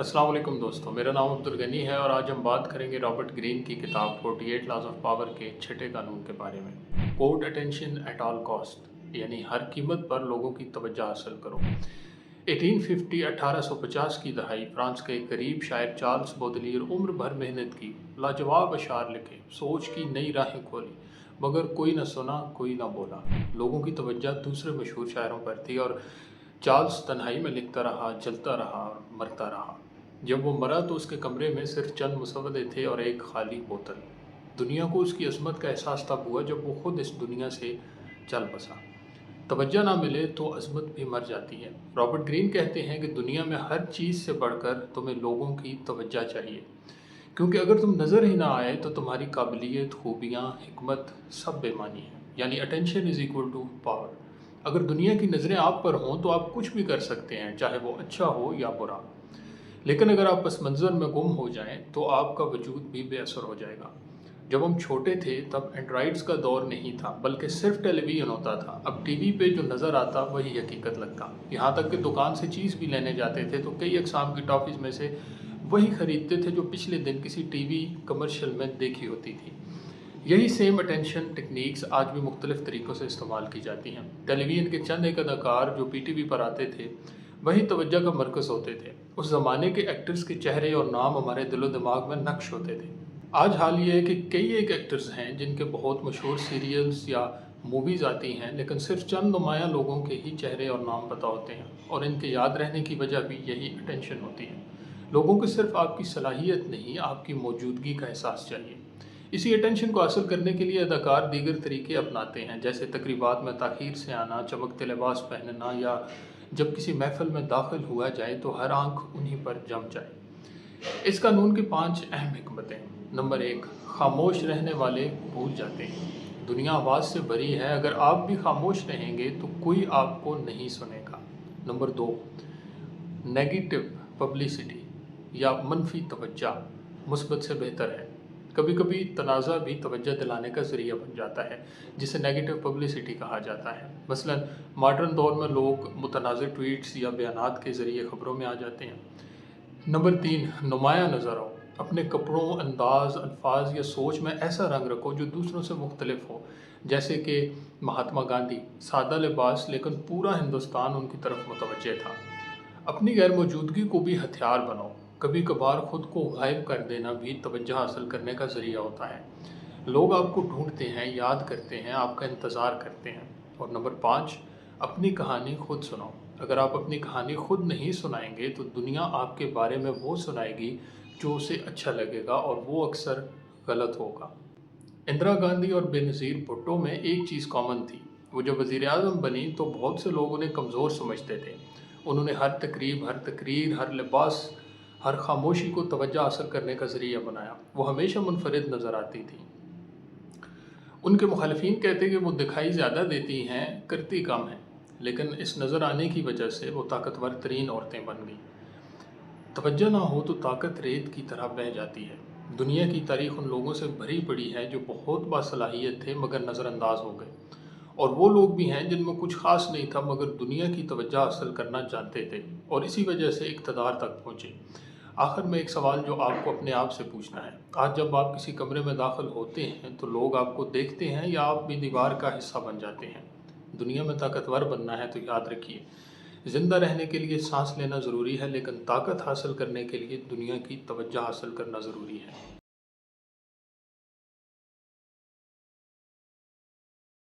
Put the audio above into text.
अस्सलाम वालेकुम दोस्तों, मेरा नाम अब्दुल गनी है और आज हम बात करेंगे रॉबर्ट ग्रीन की किताब 48 लॉज ऑफ पावर के छठे कानून के बारे में। Code attention at all cost, यानी हर कीमत पर लोगों की तवज्जो हासिल करो। 1850 की दहाई फ्रांस के करीब शायर चार्ल्स बौदलीर उम्र भर मेहनत की, लाजवाब अशार लिखे, सोच की नई राहें खोली, मगर कोई न सुना, कोई न बोला। लोगों की तवज्जो दूसरे मशहूर शायरों पर थी और चार्ल्स तन्हाई में लिखता रहा, जलता रहा और मरता रहा। जब वो मरा तो उसके कमरे में सिर्फ चंद मुसव्वदे थे और एक खाली बोतल। दुनिया को उसकी अज़मत का एहसास तब हुआ जब वो खुद इस दुनिया से चल बसा। तवज्जो ना मिले तो अज़मत भी मर जाती है। रॉबर्ट ग्रीन कहते हैं कि दुनिया में हर चीज़ से बढ़कर तुम्हें लोगों की तवज्जो चाहिए, क्योंकि अगर तुम नज़र ही ना आए तो तुम्हारी काबिलियत, खूबियाँ, हिकमत सब बेमानी है। यानी attention is equal to power. अगर दुनिया की नज़रें आप पर हों तो आप कुछ भी कर सकते हैं, चाहे वो अच्छा हो या बुरा। लेकिन अगर आप पस मंज़र में गुम हो जाएं तो आपका वजूद भी बेअसर हो जाएगा। जब हम छोटे थे तब एंड्रॉइड्स का दौर नहीं था, बल्कि सिर्फ टेलीविज़न होता था। अब टीवी पे जो नज़र आता वही हकीकत लगता। यहाँ तक कि दुकान से चीज़ भी लेने जाते थे तो कई अक़साम की टॉफ़ीज़ में से वही ख़रीदते थे जो पिछले दिन किसी टीवी कमर्शियल में देखी होती थी। यही सेम अटेंशन टेक्निक्स आज भी मुख्तलिफ़ तरीक़ों से इस्तेमाल की जाती हैं। टेलीविज़न के चंद एक अदाकार जो पीटीवी पर आते थे वही तवज्जो का मरकज़ होते थे। उस ज़माने के एक्टर्स के चेहरे और नाम हमारे दिलो दिमाग में नक्श होते थे। आज हाल ये है कि कई एक एक्टर्स हैं जिनके बहुत मशहूर सीरियल्स या मूवीज़ आती हैं, लेकिन सिर्फ चंद नुमायाँ लोगों के ही चेहरे और नाम पता होते हैं, और इनके याद रहने की वजह भी यही अटेंशन होती है। लोगों को सिर्फ आपकी सलाहियत नहीं, आपकी मौजूदगी का एहसास चाहिए। इसी अटेंशन को हासिल करने के लिए अदाकार दीगर तरीके अपनाते हैं, जैसे तकरीबात में ताख़ीर से आना, चमकते लिबास पहनना, या जब किसी महफ़िल में दाखिल हुआ जाए तो हर आंख उन्हीं पर जम जाए। इस कानून की 5 अहम हिकमतें। नंबर 1, खामोश रहने वाले भूल जाते हैं। दुनिया आवाज़ से भरी है, अगर आप भी खामोश रहेंगे तो कोई आपको नहीं सुनेगा। नंबर 2, नेगेटिव पब्लिसिटी या मनफी तवज्जो मुस्बत से बेहतर है। कभी कभी तनाज़ा भी तवज्जो दिलाने का ज़रिया बन जाता है, जिसे नेगेटिव पब्लिसिटी कहा जाता है। मसलन मॉडर्न दौर में लोग मुतनाज़िर ट्वीट्स या बयानात के ज़रिए ख़बरों में आ जाते हैं। नंबर 3, नुमायाँ नज़र आओ। अपने कपड़ों, अंदाज़, अल्फाज या सोच में ऐसा रंग रखो जो दूसरों से मुख्तलिफ हो। जैसे कि महात्मा गांधी, सादा लिबास लेकिन पूरा हिंदुस्तान उनकी तरफ मुतवज्जे था। अपनी गैर मौजूदगी को भी हथियार बनाओ। कभी कभार खुद को गायब कर देना भी तवज्जो हासिल करने का ज़रिया होता है। लोग आपको ढूंढते हैं, याद करते हैं, आपका इंतज़ार करते हैं। और नंबर 5, अपनी कहानी खुद सुनाओ। अगर आप अपनी कहानी खुद नहीं सुनाएंगे तो दुनिया आपके बारे में वो सुनाएगी जो उसे अच्छा लगेगा, और वो अक्सर गलत होगा। इंदिरा गांधी और बेनज़ीर भुट्टो में एक चीज़ कॉमन थी। वो जब वज़ीर आज़म बनी तो बहुत से लोग उन्हें कमज़ोर समझते थे। उन्होंने हर तकरीब, हर तकरीर, हर लिबास, हर खामोशी को तवज्जो हासिल करने का ज़रिया बनाया। वो हमेशा मुनफरिद नज़र आती थी। उनके मुखालिफिन कहते कि वो दिखाई ज़्यादा देती हैं, करती कम हैं, लेकिन इस नज़र आने की वजह से वो ताकतवर तरीन औरतें बन गईं। तवज्जो ना हो तो ताकत रेत की तरह बह जाती है। दुनिया की तारीख़ उन लोगों से भरी पड़ी है जो बहुत बासलाहियत थे मगर नज़रअंदाज हो गए, और वो लोग भी हैं जिनमें कुछ ख़ास नहीं था मगर दुनिया की तवज्जो हासिल करना जानते थे और इसी वजह से इक़्तिदार तक पहुँचे। आखिर में एक सवाल जो आपको अपने आप से पूछना है, आज जब आप किसी कमरे में दाखिल होते हैं तो लोग आपको देखते हैं या आप भी दीवार का हिस्सा बन जाते हैं? दुनिया में ताकतवर बनना है तो याद रखिए, ज़िंदा रहने के लिए सांस लेना ज़रूरी है, लेकिन ताकत हासिल करने के लिए दुनिया की तवज्जो हासिल करना ज़रूरी है।